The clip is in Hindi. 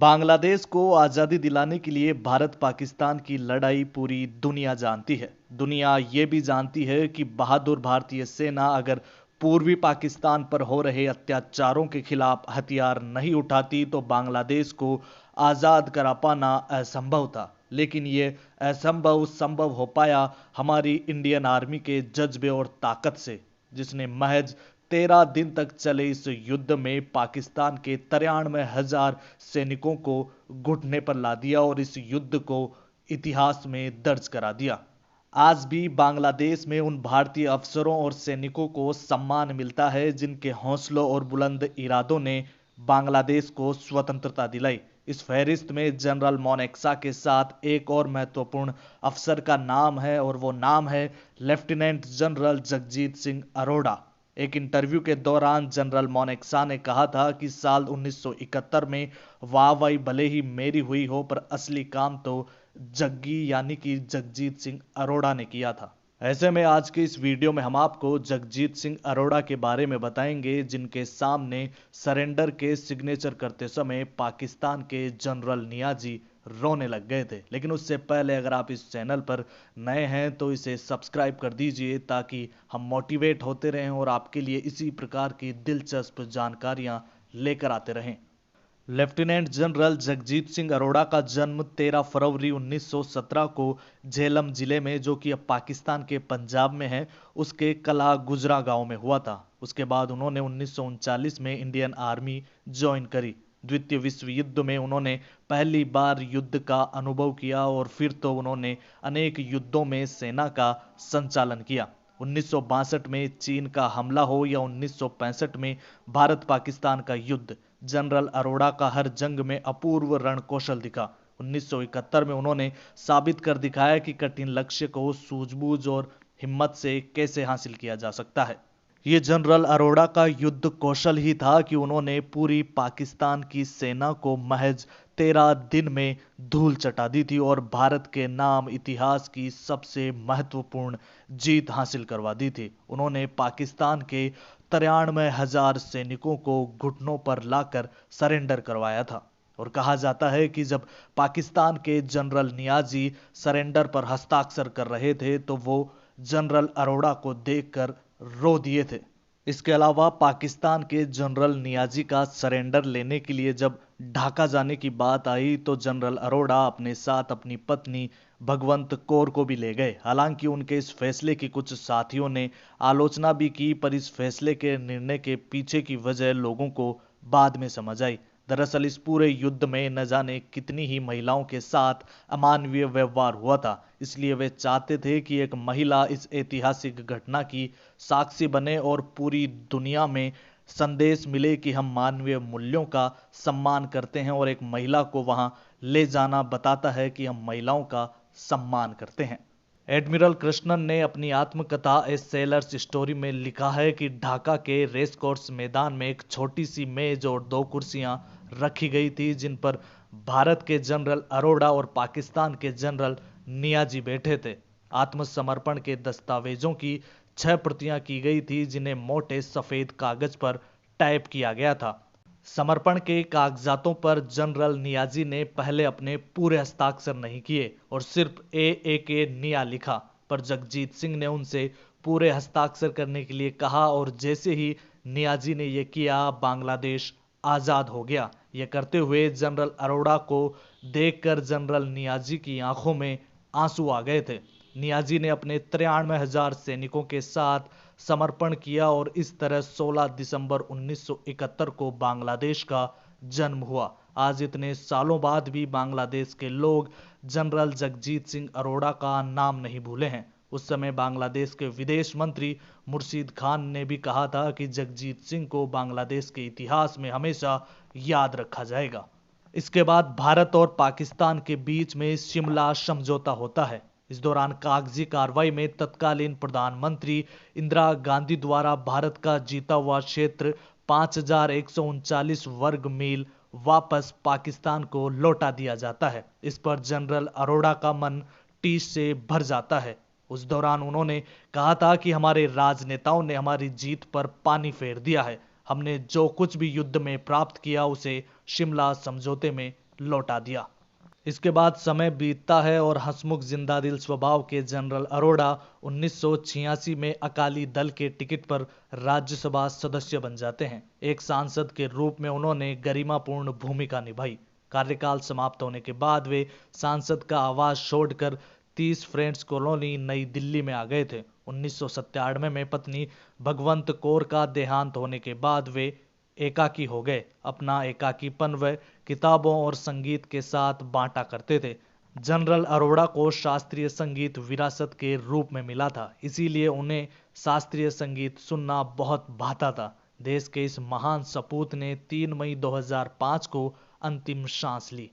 बांग्लादेश को आज़ादी दिलाने के लिए भारत पाकिस्तान की लड़ाई पूरी दुनिया जानती है। दुनिया ये भी जानती है कि बहादुर भारतीय सेना अगर पूर्वी पाकिस्तान पर हो रहे अत्याचारों के खिलाफ हथियार नहीं उठाती तो बांग्लादेश को आज़ाद करा पाना असंभव था। लेकिन ये असंभव संभव हो पाया हमारी इंडियन आर्मी के जज्बे और ताकत से, जिसने महज 13 दिन तक चले इस युद्ध में पाकिस्तान के 93,000 सैनिकों को घुटने पर ला दिया और इस युद्ध को इतिहास में दर्ज करा दिया। आज भी बांग्लादेश में उन भारतीय अफसरों और सैनिकों को सम्मान मिलता है जिनके हौसलों और बुलंद इरादों ने बांग्लादेश को स्वतंत्रता दिलाई। इस फहरिस्त में जनरल मोनेक्सा के साथ एक और महत्वपूर्ण अफसर का नाम है और वो नाम है लेफ्टिनेंट जनरल जगजीत सिंह अरोड़ा। एक इंटरव्यू के दौरान जनरल मोनेक्सा ने कहा था कि साल 1971 में वाहवाही भले ही मेरी हुई हो, पर असली काम तो जग्गी यानी कि जगजीत सिंह अरोड़ा ने किया था। ऐसे में आज के इस वीडियो में हम आपको जगजीत सिंह अरोड़ा के बारे में बताएंगे, जिनके सामने सरेंडर के सिग्नेचर करते समय पाकिस्तान के जनरल नियाजी रोने लग गए थे। लेकिन उससे पहले अगर आप इस चैनल पर नए हैं तो इसे सब्सक्राइब कर दीजिए ताकि हम मोटिवेट होते रहें और आपके लिए इसी प्रकार की दिलचस्प जानकारियां लेकर आते रहें। लेफ्टिनेंट जनरल जगजीत सिंह अरोड़ा का जन्म 13 फरवरी 1917 को झेलम जिले में, जो कि अब पाकिस्तान के पंजाब में है, उसके कला गुजरा गांव में हुआ था। उसके बाद उन्होंने 1939 में इंडियन आर्मी ज्वाइन करी। द्वितीय विश्व युद्ध में उन्होंने पहली बार युद्ध का अनुभव किया और फिर तो उन्होंने अनेक युद्धों में सेना का संचालन किया। 1962 में चीन का हमला हो या 1965 में भारत पाकिस्तान का युद्ध, जनरल अरोड़ा का हर जंग में अपूर्व रणकौशल दिखा। 1971 में उन्होंने साबित कर दिखाया कि कठिन लक्ष्य को सूझबूझ और हिम्मत से कैसे हासिल किया जा सकता है। ये जनरल अरोड़ा का युद्ध कौशल ही था कि उन्होंने पूरी पाकिस्तान की सेना को महज 13 दिन में धूल चटा दी थी और भारत के नाम इतिहास की सबसे महत्वपूर्ण जीत हासिल करवा दी थी। उन्होंने पाकिस्तान के 93,000 सैनिकों को घुटनों पर लाकर सरेंडर करवाया था। और कहा जाता है कि जब पाकिस्तान के जनरल नियाजी सरेंडर पर हस्ताक्षर कर रहे थे तो वो जनरल अरोड़ा को देखकर रो दिए थे। इसके अलावा पाकिस्तान के जनरल नियाजी का सरेंडर लेने के लिए जब ढाका जाने की बात आई तो जनरल अरोड़ा अपने साथ अपनी पत्नी भगवंत कौर को भी ले गए। हालांकि उनके इस फैसले की कुछ साथियों ने आलोचना भी की, पर इस फैसले के निर्णय के पीछे की वजह लोगों को बाद में समझ आई। दरअसल इस पूरे युद्ध में न जाने कितनी ही महिलाओं के साथ अमानवीय व्यवहार हुआ था, इसलिए वे चाहते थे कि एक महिला इस ऐतिहासिक घटना की साक्षी बने और पूरी दुनिया में संदेश मिले कि हम मानवीय मूल्यों का सम्मान करते हैं और एक महिला को वहां ले जाना बताता है कि हम महिलाओं का सम्मान करते हैं। एडमिरल कृष्णन ने अपनी आत्मकथा ए सेलर्स स्टोरी में लिखा है कि ढाका के रेस कोर्स मैदान में एक छोटी सी मेज और 2 कुर्सियां रखी गई थी, जिन पर भारत के जनरल अरोड़ा और पाकिस्तान के जनरल नियाजी बैठे थे। आत्मसमर्पण के दस्तावेजों की 6 प्रतियां की गई थी, जिन्हें मोटे सफेद कागज पर टाइप किया गया था। समर्पण के कागजातों पर जनरल नियाजी ने पहले अपने पूरे हस्ताक्षर नहीं किए और सिर्फ ए निया लिखा, पर जगजीत सिंह ने उनसे पूरे हस्ताक्षर करने के लिए कहा और जैसे ही नियाजी ने यह किया, बांग्लादेश आजाद हो गया। यह करते हुए जनरल अरोड़ा को देखकर जनरल नियाजी की आंखों में आंसू आ गए थे। नियाजी ने अपने 93,000 सैनिकों के साथ समर्पण किया और इस तरह 16 दिसंबर 1971 को बांग्लादेश का जन्म हुआ। आज इतने सालों बाद भी बांग्लादेश के लोग जनरल जगजीत सिंह अरोड़ा का नाम नहीं भूले हैं। उस समय बांग्लादेश के विदेश मंत्री मुर्शीद खान ने भी कहा था कि जगजीत सिंह को बांग्लादेश के इतिहास में हमेशा याद रखा जाएगा। इसके बाद भारत और पाकिस्तान के बीच में शिमला समझौता होता है। इस दौरान कागजी कार्रवाई में तत्कालीन प्रधानमंत्री इंदिरा गांधी द्वारा भारत का जीता हुआ क्षेत्र 5,139 वर्ग मील वापस पाकिस्तान को लौटा दिया जाता है। इस पर जनरल अरोड़ा का मन टीस से भर जाता है। उस दौरान उन्होंने कहा था कि हमारे राजनेताओं ने हमारी जीत पर पानी फेर दिया है। हमने जो कुछ भी युद्ध में प्राप्त किया उसे शिमला समझौते में लौटा दिया। इसके बाद समय बीतता है और हंसमुख जिंदादिल स्वभाव के जनरल अरोड़ा 1986 में अकाली दल के टिकट पर राज्यसभा सदस्य बन जाते हैं। एक सांसद के रूप में उन्होंने गरिमापूर्ण भूमिका निभाई। कार्यकाल समाप्त होने के बाद वे सांसद का आवास छोड़कर 30 फ्रेंड्स कॉलोनी नई दिल्ली में आ गए थे। 1997 में पत्नी भगवंत कौर का देहांत होने के बाद वे एकाकी हो गए। अपना एकाकीपन वे किताबों और संगीत के साथ बांटा करते थे। जनरल अरोड़ा को शास्त्रीय संगीत विरासत के रूप में मिला था, इसीलिए उन्हें शास्त्रीय संगीत सुनना बहुत भाता था। देश के इस महान सपूत ने 3 मई 2005 को अंतिम सांस ली।